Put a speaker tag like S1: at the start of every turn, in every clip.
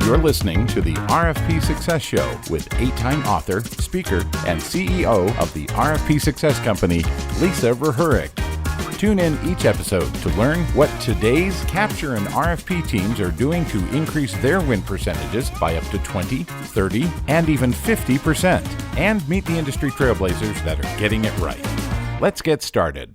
S1: You're listening to the RFP Success Show with 8-time author, speaker, and CEO of the RFP Success Company, Lisa Rehurek. Tune in each episode to learn what today's capture and RFP teams are doing to increase their win percentages by up to 20, 30, and even 50%, and meet the industry trailblazers that are getting it right. Let's get started.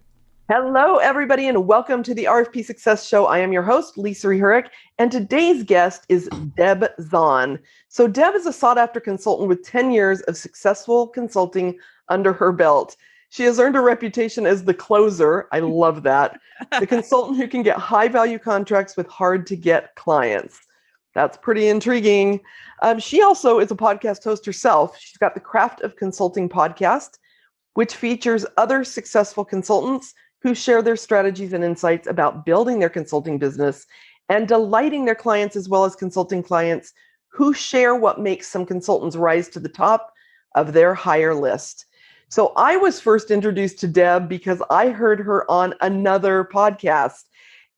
S2: Hello, everybody, and welcome to the RFP Success Show. I am your host, Lisa Rehurek, and today's guest is Deb Zahn. So Deb is a sought-after consultant with 10 years of successful consulting under her belt. She has earned a reputation as the closer. I love that. The consultant who can get high-value contracts with hard-to-get clients. That's pretty intriguing. She also is a podcast host herself. She's got the Craft of Consulting podcast, which features other successful consultants who share their strategies and insights about building their consulting business and delighting their clients as well as consulting clients who share what makes some consultants rise to the top of their hire list. So I was first introduced to Deb because I heard her on another podcast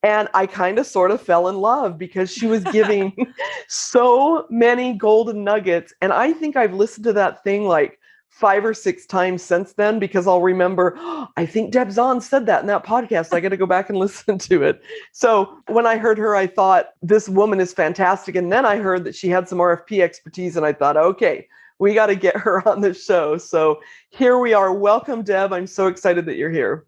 S2: and I kind of sort of fell in love because she was giving so many golden nuggets. And I think I've listened to that thing like 5 or 6 times since then because I'll remember, I think Deb Zahn said that in that podcast. I got to go back and listen to it. So when I heard her, I thought, this woman is fantastic. And then I heard that she had some RFP expertise and I thought, okay, we got to get her on the show. So here we are. Welcome, Deb. I'm so excited that you're here.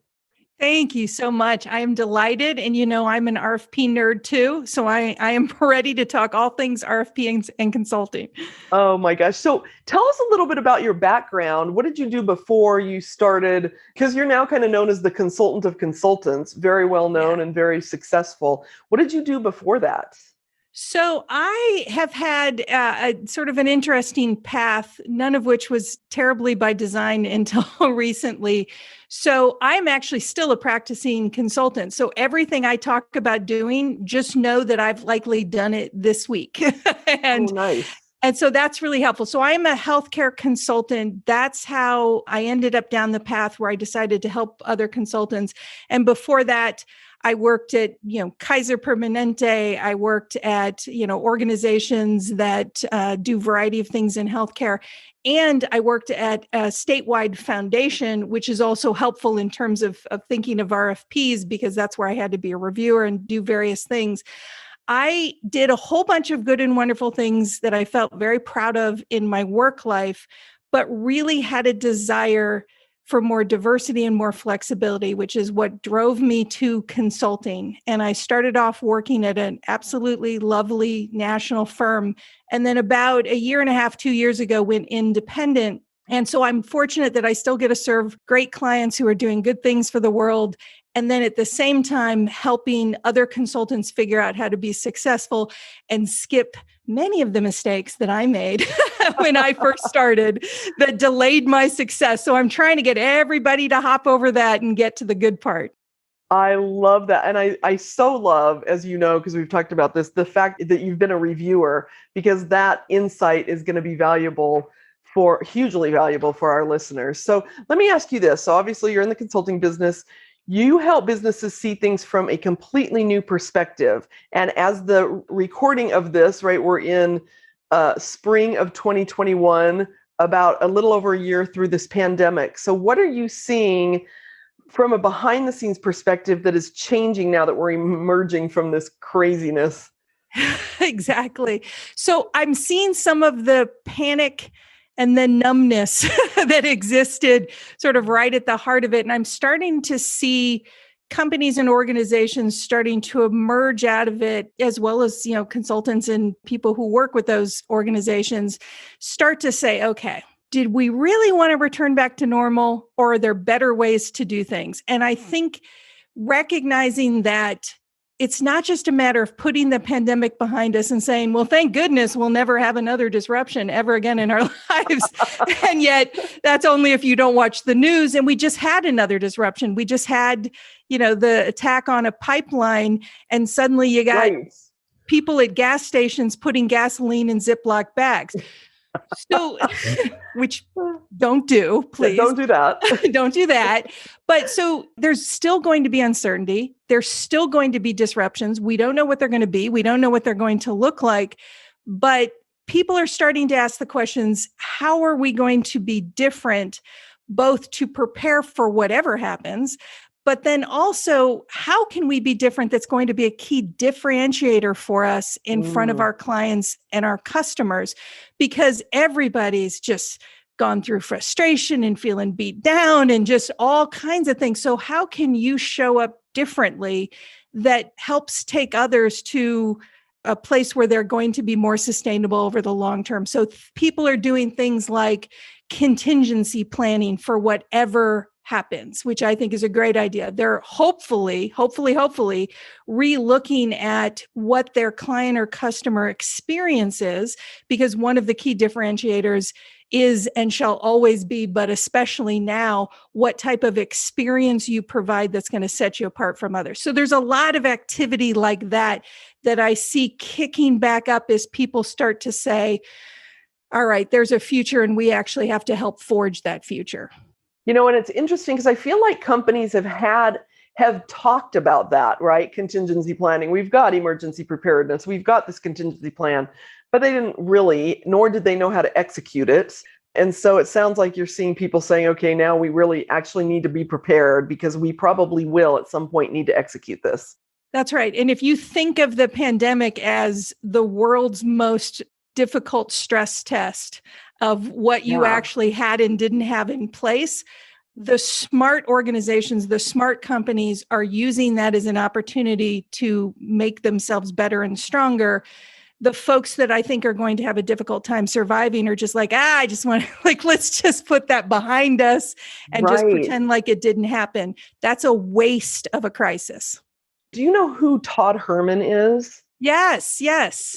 S3: Thank you so much. I am delighted. And you know, I'm an RFP nerd too. So I am ready to talk all things RFP and consulting.
S2: Oh my gosh. So tell us a little bit about your background. What did you do before you started? Because you're now kind of known as the consultant of consultants, very well known and very successful. What did you do before that?
S3: So I have had a sort of an interesting path, none of which was terribly by design until recently. So I'm actually still a practicing consultant. So everything I talk about doing, just know that I've likely done it this week. And
S2: nice.
S3: And so that's really helpful. So I'm a healthcare consultant. That's how I ended up down the path where I decided to help other consultants. And before that, I worked at, Kaiser Permanente. I worked at, organizations that do a variety of things in healthcare. And I worked at a statewide foundation, which is also helpful in terms of thinking of RFPs, because that's where I had to be a reviewer and do various things. I did a whole bunch of good and wonderful things that I felt very proud of in my work life, but really had a desire for more diversity and more flexibility, which is what drove me to consulting. And I started off working at an absolutely lovely national firm. And then about 1.5 years, 2 years ago, went independent. And so I'm fortunate that I still get to serve great clients who are doing good things for the world. And then at the same time, helping other consultants figure out how to be successful and skip many of the mistakes that I made when I first started that delayed my success. So I'm trying to get everybody to hop over that and get to the good part.
S2: I love that. And I so love, as you know, because we've talked about this, the fact that you've been a reviewer, because that insight is going to be hugely valuable for our listeners. So let me ask you this. So obviously you're in the consulting business. You help businesses see things from a completely new perspective. And as the recording of this, right, we're in spring of 2021, about a little over a year through this pandemic. So what are you seeing from a behind the scenes perspective that is changing now that we're emerging from this craziness?
S3: Exactly. So I'm seeing some of the panic and the numbness that existed sort of right at the heart of it. And I'm starting to see companies and organizations starting to emerge out of it, as well as, consultants and people who work with those organizations start to say, okay, did we really want to return back to normal, or are there better ways to do things? And I think recognizing that it's not just a matter of putting the pandemic behind us and saying, well, thank goodness we'll never have another disruption ever again in our lives. And yet that's only if you don't watch the news. And we just had another disruption. We just had, the attack on a pipeline, and suddenly you got people at gas stations putting gasoline in Ziploc bags. So, which don't do, please.
S2: Don't do that.
S3: Don't do that. But so there's still going to be uncertainty. There's still going to be disruptions. We don't know what they're going to be. We don't know what they're going to look like. But people are starting to ask the questions, how are we going to be different, both to prepare for whatever happens, but then also, how can we be different that's going to be a key differentiator for us in front of our clients and our customers? Because everybody's just gone through frustration and feeling beat down and just all kinds of things. So how can you show up differently that helps take others to a place where they're going to be more sustainable over the long term? So people are doing things like contingency planning for whatever happens, which I think is a great idea. They're hopefully re-looking at what their client or customer experience is, because one of the key differentiators is and shall always be, but especially now, what type of experience you provide that's going to set you apart from others. So there's a lot of activity like that I see kicking back up as people start to say, all right, there's a future and we actually have to help forge that future.
S2: And it's interesting because I feel like companies have talked about that, right? Contingency planning. We've got emergency preparedness. We've got this contingency plan, but they didn't really, nor did they know how to execute it. And so it sounds like you're seeing people saying, okay, now we really actually need to be prepared because we probably will at some point need to execute this.
S3: That's right. And if you think of the pandemic as the world's most difficult stress test of what you actually had and didn't have in place, the smart organizations, the smart companies are using that as an opportunity to make themselves better and stronger. The folks that I think are going to have a difficult time surviving are just like, I just want to let's just put that behind us and just pretend like it didn't happen. That's a waste of a crisis.
S2: Do you know who Todd Herman is?
S3: Yes.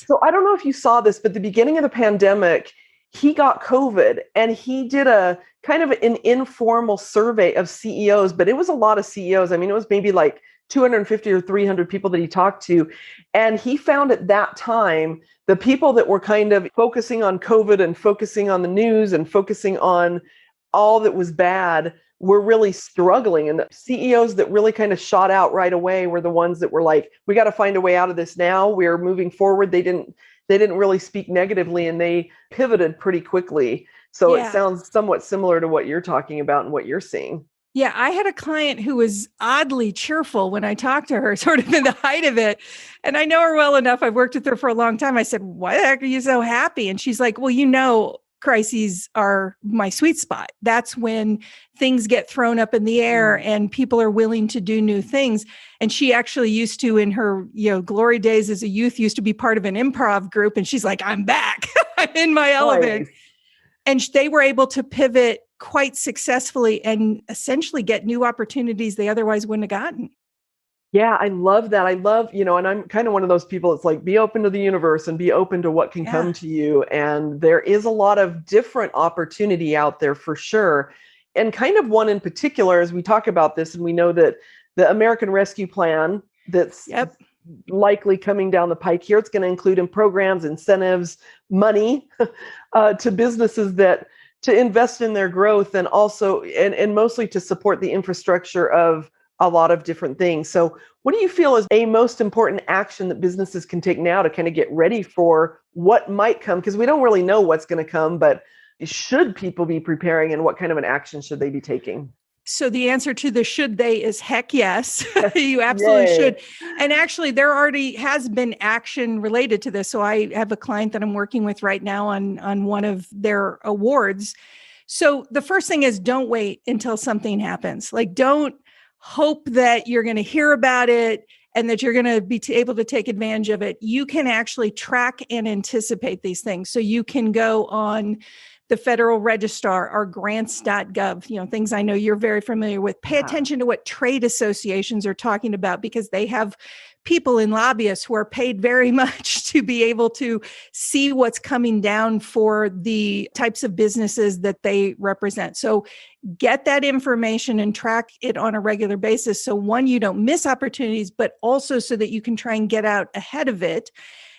S2: So I don't know if you saw this, but at the beginning of the pandemic, he got COVID and he did a kind of an informal survey of CEOs, but it was a lot of CEOs. I mean, it was maybe like 250 or 300 people that he talked to. And he found at that time, the people that were kind of focusing on COVID and focusing on the news and focusing on all that was bad were really struggling. And the CEOs that really kind of shot out right away were the ones that were like, we got to find a way out of this now. We're moving forward. They didn't really speak negatively and they pivoted pretty quickly. So It sounds somewhat similar to what you're talking about and what you're seeing.
S3: Yeah, I had a client who was oddly cheerful when I talked to her, sort of in the height of it. And I know her well enough. I've worked with her for a long time. I said, why the heck are you so happy? And she's like, well, crises are my sweet spot. That's when things get thrown up in the air and people are willing to do new things. And she actually used to, in her glory days as a youth, used to be part of an improv group. And she's like, I'm back. I'm in my element. And they were able to pivot quite successfully and essentially get new opportunities they otherwise wouldn't have gotten.
S2: Yeah, I love that. I love, and I'm kind of one of those people. It's like, be open to the universe and be open to what can come to you. And there is a lot of different opportunity out there for sure. And kind of one in particular, as we talk about this, and we know that the American Rescue Plan that's likely coming down the pike here, it's going to include in programs, incentives, money to businesses to invest in their growth and also, and mostly to support the infrastructure of a lot of different things. So what do you feel is a most important action that businesses can take now to kind of get ready for what might come? Because we don't really know what's going to come, but should people be preparing and what kind of an action should they be taking?
S3: So the answer to the should they is heck yes. You absolutely should. And actually, there already has been action related to this. So I have a client that I'm working with right now on one of their awards. So the first thing is, don't wait until something happens. Don't hope that you're going to hear about it and that you're going to be able to take advantage of it. You can actually track and anticipate these things. So you can go on the Federal Registrar or grants.gov, things I know you're very familiar with. Pay attention to what trade associations are talking about, because they have people and lobbyists who are paid very much to be able to see what's coming down for the types of businesses that they represent. So get that information and track it on a regular basis. So one, you don't miss opportunities, but also so that you can try and get out ahead of it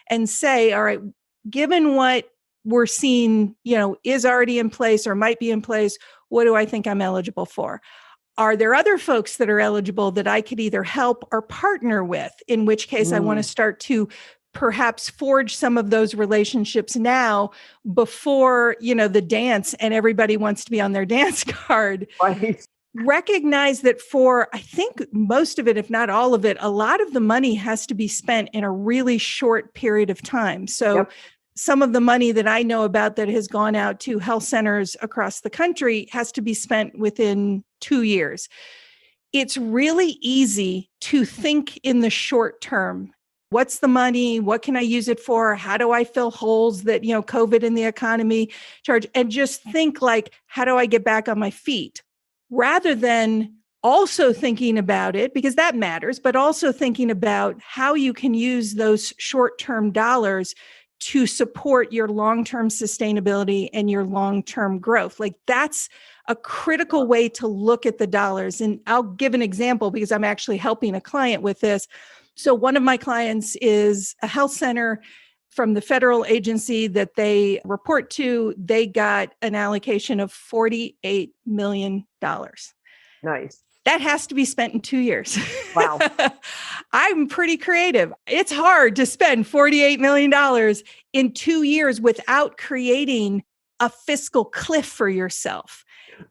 S3: and say, all right, given what we're seeing, is already in place or might be in place, what do I think I'm eligible for? Are there other folks that are eligible that I could either help or partner with? In which case I want to start to perhaps forge some of those relationships now before, the dance and everybody wants to be on their dance card.
S2: Right.
S3: Recognize that for, I think most of it, if not all of it, a lot of the money has to be spent in a really short period of time. So some of the money that I know about that has gone out to health centers across the country has to be spent within 2 years. It's really easy to think in the short term. What's the money? What can I use it for? How do I fill holes that, COVID and the economy charge? And just think like, how do I get back on my feet? Rather than also thinking about it, because that matters, but also thinking about how you can use those short-term dollars to support your long-term sustainability and your long-term growth. Like that's a critical way to look at the dollars. And I'll give an example because I'm actually helping a client with this. So one of my clients is a health center from the federal agency that they report to. They got an allocation of $48 million.
S2: Nice.
S3: That has to be spent in 2 years.
S2: Wow.
S3: I'm pretty creative. It's hard to spend $48 million in 2 years without creating a fiscal cliff for yourself.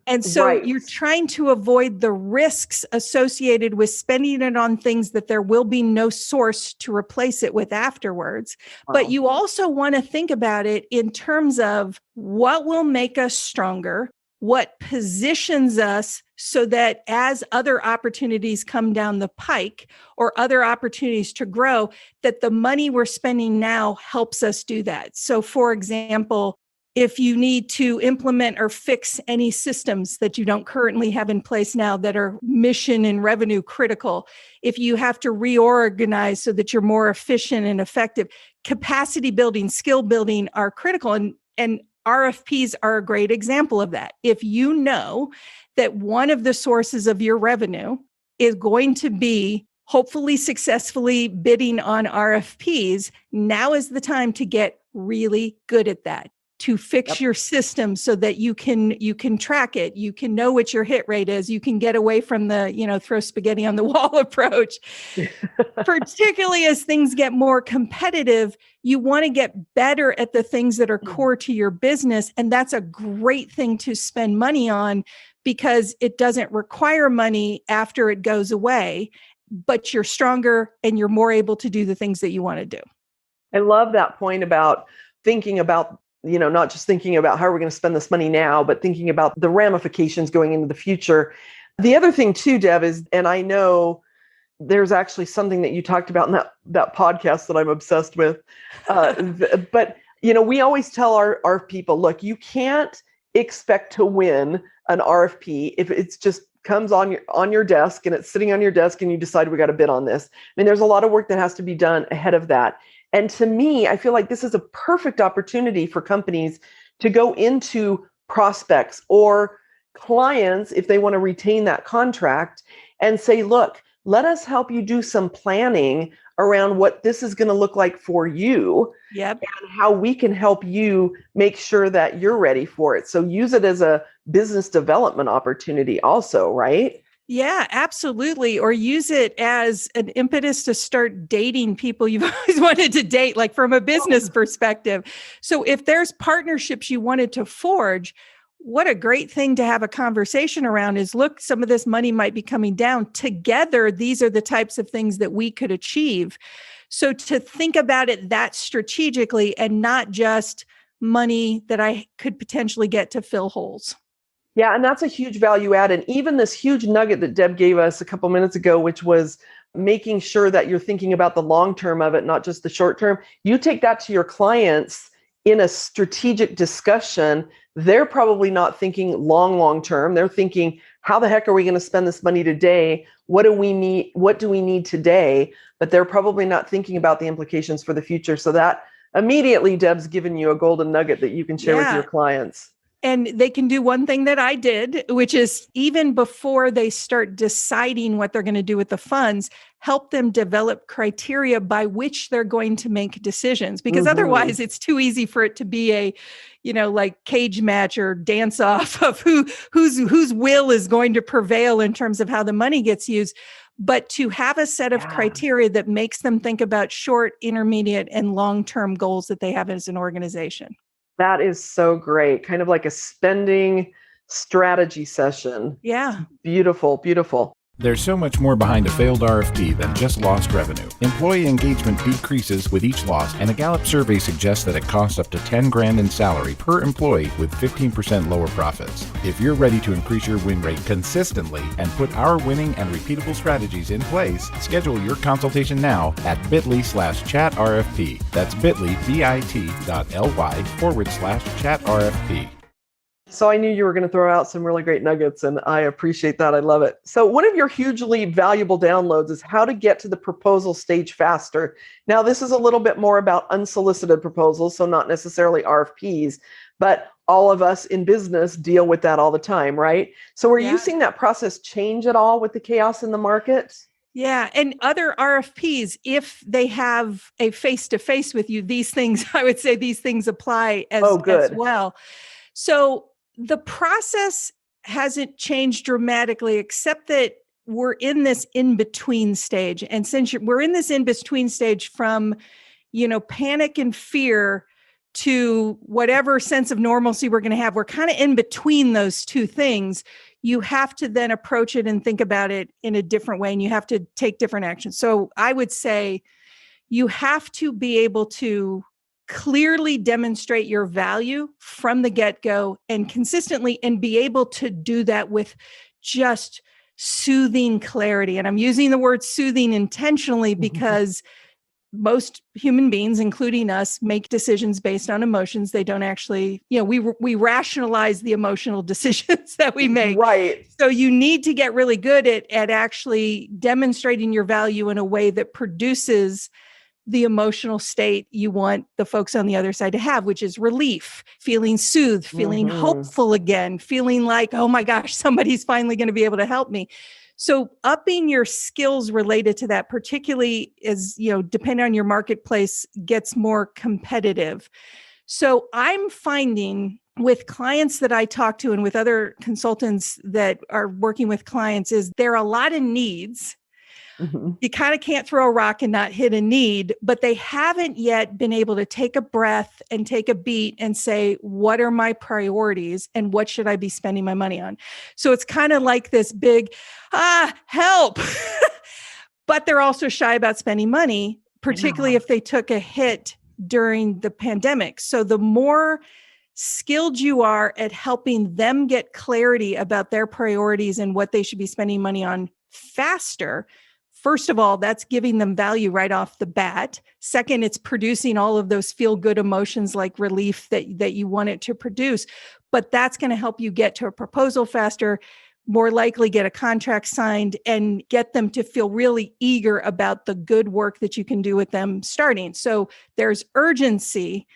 S3: And so you're trying to avoid the risks associated with spending it on things that there will be no source to replace it with afterwards. Wow. But you also want to think about it in terms of what will make us stronger, what positions us so that as other opportunities come down the pike or other opportunities to grow, that the money we're spending now helps us do that. So for example, if you need to implement or fix any systems that you don't currently have in place now that are mission and revenue critical, if you have to reorganize so that you're more efficient and effective, capacity building, skill building are critical. And RFPs are a great example of that. If you know that one of the sources of your revenue is going to be hopefully successfully bidding on RFPs, now is the time to get really good at that. To fix your system so that you can track it, you can know what your hit rate is, you can get away from the, throw spaghetti on the wall approach. Particularly as things get more competitive, you want to get better at the things that are core to your business. And that's a great thing to spend money on because it doesn't require money after it goes away, but you're stronger and you're more able to do the things that you want to do.
S2: I love that point about thinking about not just thinking about how are we going to spend this money now, but thinking about the ramifications going into the future. The other thing too, Deb, is, and I know there's actually something that you talked about in that podcast that I'm obsessed with. But, we always tell our people, look, you can't expect to win an RFP if it's just comes on your desk and it's sitting on your desk and you decide we got to bid on this. I mean, there's a lot of work that has to be done ahead of that. And to me, I feel like this is a perfect opportunity for companies to go into prospects or clients if they want to retain that contract and say, look, let us help you do some planning around what this is going to look like for you.
S3: Yep.
S2: And how we can help you make sure that you're ready for it. So use it as a business development opportunity also, right?
S3: Yeah, absolutely. Or use it as an impetus to start dating people you've always wanted to date, like from a business perspective. So if there's partnerships you wanted to forge, what a great thing to have a conversation around is, look, some of this money might be coming down. Together, these are the types of things that we could achieve. So to think about it that strategically and not just money that I could potentially get to fill holes.
S2: Yeah, and that's a huge value add. And even this huge nugget that Deb gave us a couple minutes ago, which was making sure that you're thinking about the long term of it, not just the short term. You take that to your clients in a strategic discussion. They're probably not thinking long term. They're thinking, how the heck are we going to spend this money today? What do we need? What do we need today? But they're probably not thinking about the implications for the future. So that immediately, Deb's given you a golden nugget that you can share with your clients.
S3: And they can do one thing that I did, which is even before they start deciding what they're going to do with the funds, help them develop criteria by which they're going to make decisions. Because otherwise it's too easy for it to be a, like cage match or dance off of whose will is going to prevail in terms of how the money gets used. But to have a set of criteria that makes them think about short, intermediate, and long-term goals that they have as an organization.
S2: That is so great. Kind of like a spending strategy session.
S3: Yeah.
S2: Beautiful, beautiful.
S1: There's so much more behind a failed RFP than just lost revenue. Employee engagement decreases with each loss, and a Gallup survey suggests that it costs up to $10,000 in salary per employee with 15% lower profits. If you're ready to increase your win rate consistently and put our winning and repeatable strategies in place, schedule your consultation now at bit.ly/chatrfp. That's bit.ly, bit.ly/chatrfp.
S2: So I knew you were going to throw out some really great nuggets, and I appreciate that. I love it. So one of your hugely valuable downloads is how to get to the proposal stage faster. Now, this is a little bit more about unsolicited proposals, so not necessarily RFPs, but all of us in business deal with that all the time, right? So are you seeing that process change at all with the chaos in the market?
S3: Yeah. And other RFPs, if they have a face-to-face with you, these things, I would say these things apply as well. So the process hasn't changed dramatically, except that we're in this in-between stage. And since we're in this in-between stage from, panic and fear to whatever sense of normalcy we're going to have, we're kind of in between those two things. You have to then approach it and think about it in a different way, and you have to take different actions. So I would say you have to be able to clearly demonstrate your value from the get-go and consistently, and be able to do that with just soothing clarity. And I'm using the word soothing intentionally because most human beings, including us, make decisions based on emotions. They don't actually, we rationalize the emotional decisions that we make.
S2: Right.
S3: So you need to get really good at actually demonstrating your value in a way that produces the emotional state you want the folks on the other side to have, which is relief, feeling soothed, feeling hopeful again, feeling like, oh my gosh, somebody's finally going to be able to help me. So upping your skills related to that, particularly as, depending on your marketplace, gets more competitive. So I'm finding with clients that I talk to and with other consultants that are working with clients is there are a lot of needs. You kind of can't throw a rock and not hit a need, but they haven't yet been able to take a breath and take a beat and say, what are my priorities and what should I be spending my money on? So it's kind of like this big, help, but they're also shy about spending money, particularly if they took a hit during the pandemic. So the more skilled you are at helping them get clarity about their priorities and what they should be spending money on faster, first of all, that's giving them value right off the bat. Second, it's producing all of those feel-good emotions like relief that you want it to produce. But that's going to help you get to a proposal faster, more likely get a contract signed, and get them to feel really eager about the good work that you can do with them starting. So there's urgency,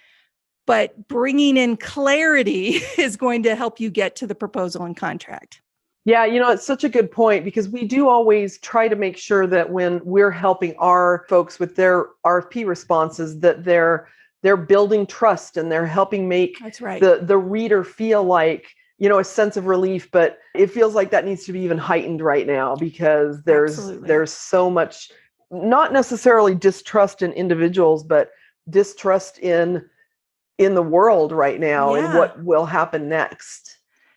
S3: but bringing in clarity is going to help you get to the proposal and contract.
S2: Yeah, it's such a good point, because we do always try to make sure that when we're helping our folks with their RFP responses, that they're building trust and they're helping make the reader feel like, a sense of relief. But it feels like that needs to be even heightened right now, because there's so much, not necessarily distrust in individuals, but distrust in the world right now and what will happen next.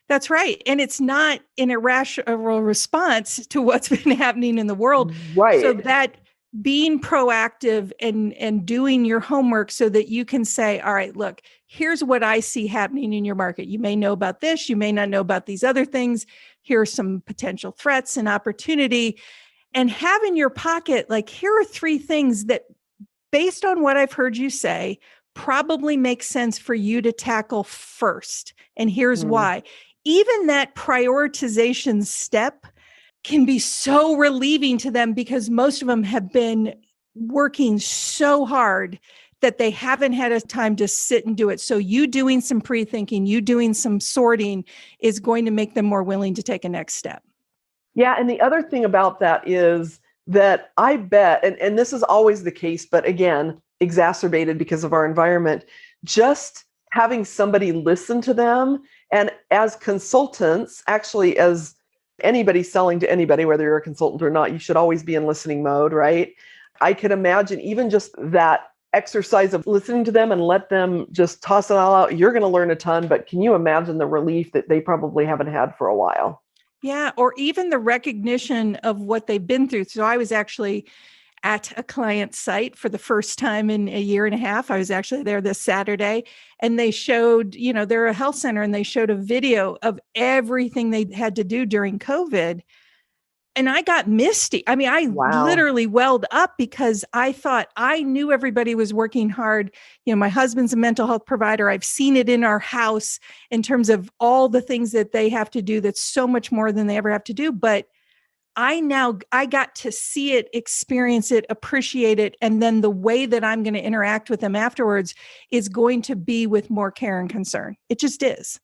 S3: That's right. And it's not an irrational response to what's been happening in the world.
S2: Right.
S3: So that being proactive and doing your homework so that you can say, all right, look, here's what I see happening in your market. You may know about this. You may not know about these other things. Here are some potential threats and opportunity. And have in your pocket, like, here are 3 things that, based on what I've heard you say, probably make sense for you to tackle first. And here's why. Even that prioritization step can be so relieving to them, because most of them have been working so hard that they haven't had a time to sit and do it. So you doing some pre-thinking, you doing some sorting is going to make them more willing to take a next step.
S2: Yeah. And the other thing about that is that I bet, and this is always the case, but again, exacerbated because of our environment, just having somebody listen to them. And as consultants, actually, as anybody selling to anybody, whether you're a consultant or not, you should always be in listening mode, right? I can imagine even just that exercise of listening to them and let them just toss it all out. You're going to learn a ton, but can you imagine the relief that they probably haven't had for a while?
S3: Yeah, or even the recognition of what they've been through. So I was actually at a client site for the first time in a year and a half. I was actually there this Saturday, and they showed, they're a health center, and they showed a video of everything they had to do during COVID. And I got misty. I mean, I literally welled up because I thought I knew everybody was working hard. My husband's a mental health provider. I've seen it in our house in terms of all the things that they have to do. That's so much more than they ever have to do. But I got to see it, experience it, appreciate it. And then the way that I'm going to interact with them afterwards is going to be with more care and concern. It just is.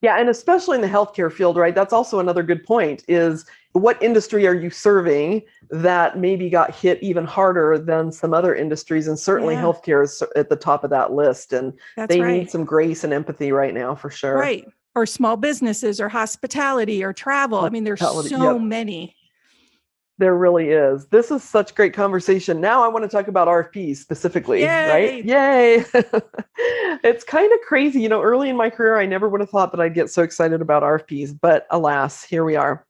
S2: Yeah. And especially in the healthcare field, right? That's also another good point is what industry are you serving that maybe got hit even harder than some other industries? And certainly healthcare is at the top of that list. And they need some grace and empathy right now for sure.
S3: Right. Or small businesses or hospitality or travel. I mean, there's so many.
S2: There really is. This is such great conversation. Now I want to talk about RFPs specifically, right? Yay. It's kind of crazy. Early in my career, I never would have thought that I'd get so excited about RFPs, but alas, here we are.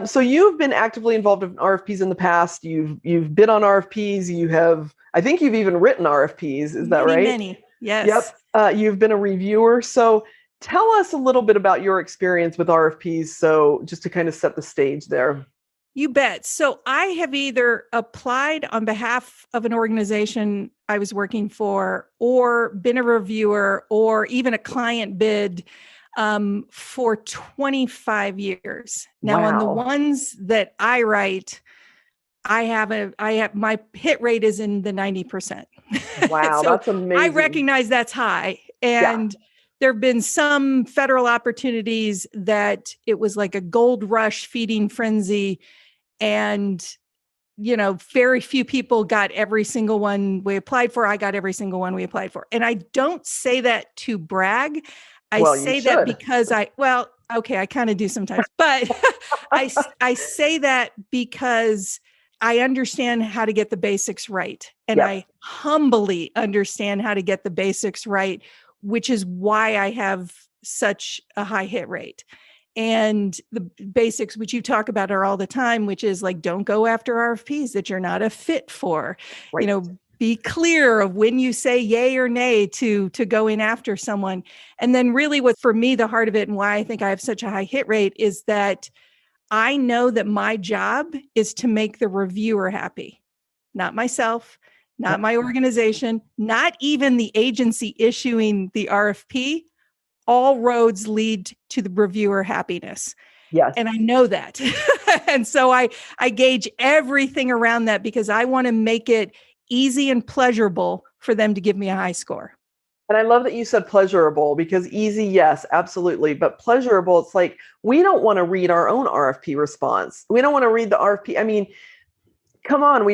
S2: So you've been actively involved in RFPs in the past. You've been on RFPs. I think you've even written RFPs. Is that right?
S3: Many. Yes.
S2: Yep. You've been a reviewer. So tell us a little bit about your experience with RFPs. So just to kind of set the stage there.
S3: You bet. So I have either applied on behalf of an organization I was working for, or been a reviewer, or even a client bid for 25 years. Now, on the ones that I write, I have my hit rate is in the 90%.
S2: Wow,
S3: so
S2: that's amazing.
S3: I recognize that's high. And there have been some federal opportunities that it was like a gold rush feeding frenzy. And, very few people got every single one we applied for. I got every single one we applied for. And I don't say that to brag. I say that because I kind of do sometimes, but I say that because I understand how to get the basics right. And I humbly understand how to get the basics right, which is why I have such a high hit rate. And the basics, which you talk about are all the time, which is like, don't go after RFPs that you're not a fit for, be clear of when you say yay or nay to go in after someone. And then really what, for me, the heart of it and why I think I have such a high hit rate is that I know that my job is to make the reviewer happy, not myself, not my organization, not even the agency issuing the RFP. All roads lead to the reviewer happiness.
S2: Yes.
S3: And I know that. And so I gauge everything around that because I want to make it easy and pleasurable for them to give me a high score.
S2: And I love that you said pleasurable because easy, yes, absolutely. But pleasurable, it's like, we don't want to read our own RFP response. We don't want to read the RFP. I mean, come on,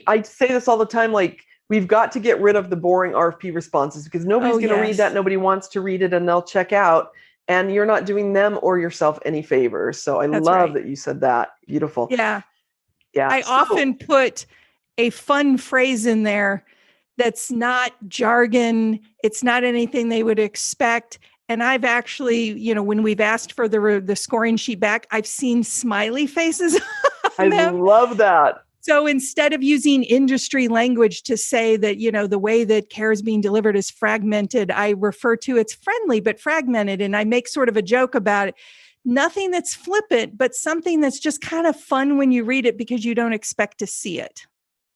S2: I say this all the time, like, we've got to get rid of the boring RFP responses because nobody's going to read that. Nobody wants to read it and they'll check out. And you're not doing them or yourself any favors. So I love that you said that. Beautiful.
S3: Yeah.
S2: Yeah.
S3: I often put a fun phrase in there that's not jargon. It's not anything they would expect. And I've actually, when we've asked for the scoring sheet back, I've seen smiley faces on them.
S2: I love that.
S3: So instead of using industry language to say that, the way that care is being delivered is fragmented, I refer to it's friendly, but fragmented. And I make sort of a joke about it. Nothing that's flippant, but something that's just kind of fun when you read it because you don't expect to see it.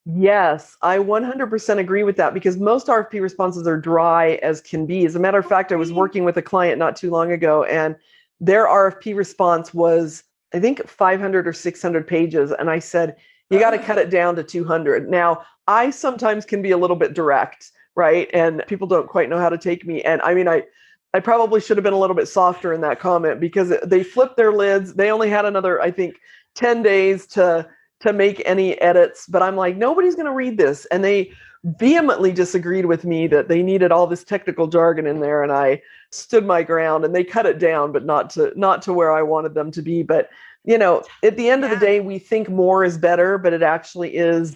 S2: Yes, I 100% agree with that because most RFP responses are dry as can be. As a matter of fact, I was working with a client not too long ago and their RFP response was, I think, 500 or 600 pages. And I said, You got to cut it down to 200. Now, I sometimes can be a little bit direct, right? And people don't quite know how to take me. And I mean, I probably should have been a little bit softer in that comment because they flipped their lids. They only had another, I think, 10 days to make any edits. But I'm like, nobody's going to read this. And they vehemently disagreed with me that they needed all this technical jargon in there. And I stood my ground and they cut it down, but not to where I wanted them to be. But, you know, at the end of the day, we think more is better, but it actually is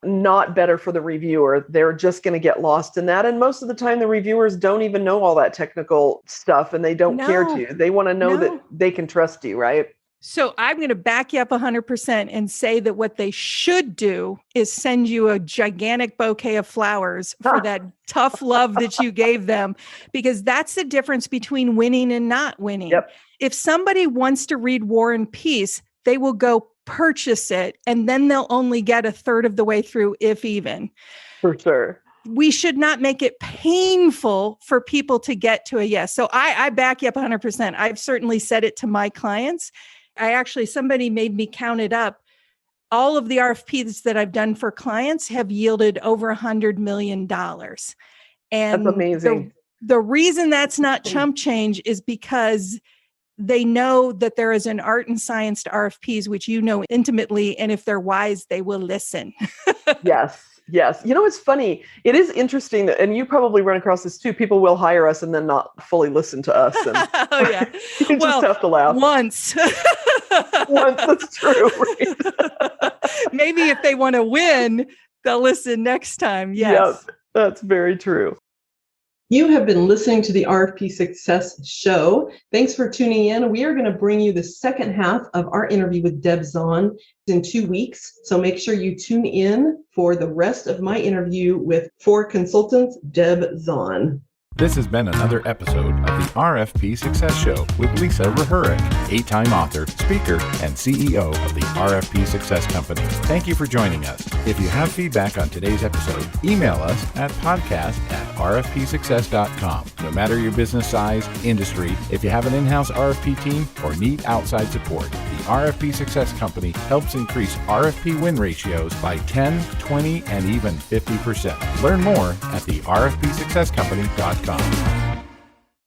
S2: not better for the reviewer. They're just going to get lost in that. And most of the time, the reviewers don't even know all that technical stuff and they don't care to. They want to know that they can trust you, right?
S3: So I'm going to back you up 100% and say that what they should do is send you a gigantic bouquet of flowers for that tough love that you gave them, because that's the difference between winning and not winning.
S2: Yep.
S3: If somebody wants to read War and Peace, they will go purchase it, and then they'll only get a third of the way through, if even.
S2: For sure.
S3: We should not make it painful for people to get to a yes. So I back you up 100%. I've certainly said it to my clients. Somebody made me count it up. All of the RFPs that I've done for clients have yielded over $100 million. And
S2: that's amazing.
S3: The reason that's not chump change is because they know that there is an art and science to RFPs, which you know intimately. And if they're wise, they will listen.
S2: Yes. You know, it's funny. It is interesting that, and you probably run across this too. People will hire us and then not fully listen to us. And
S3: oh, yeah.
S2: you just have to laugh.
S3: Once,
S2: that's true. Right?
S3: Maybe if they want to win, they'll listen next time. Yes.
S2: Yep, that's very true. You have been listening to the RFP Success Show. Thanks for tuning in. We are going to bring you the second half of our interview with Deb Zahn in 2 weeks. So make sure you tune in for the rest of my interview with For Consultants, Deb Zahn.
S1: This has been another episode of the RFP Success Show with Lisa Rehurek, 8-time author, speaker, and CEO of the RFP Success Company. Thank you for joining us. If you have feedback on today's episode, email us at podcast@rfpsuccess.com. No matter your business size, industry, if you have an in-house RFP team, or need outside support, the RFP Success Company helps increase RFP win ratios by 10, 20, and even 50%. Learn more at the rfpsuccesscompany.com.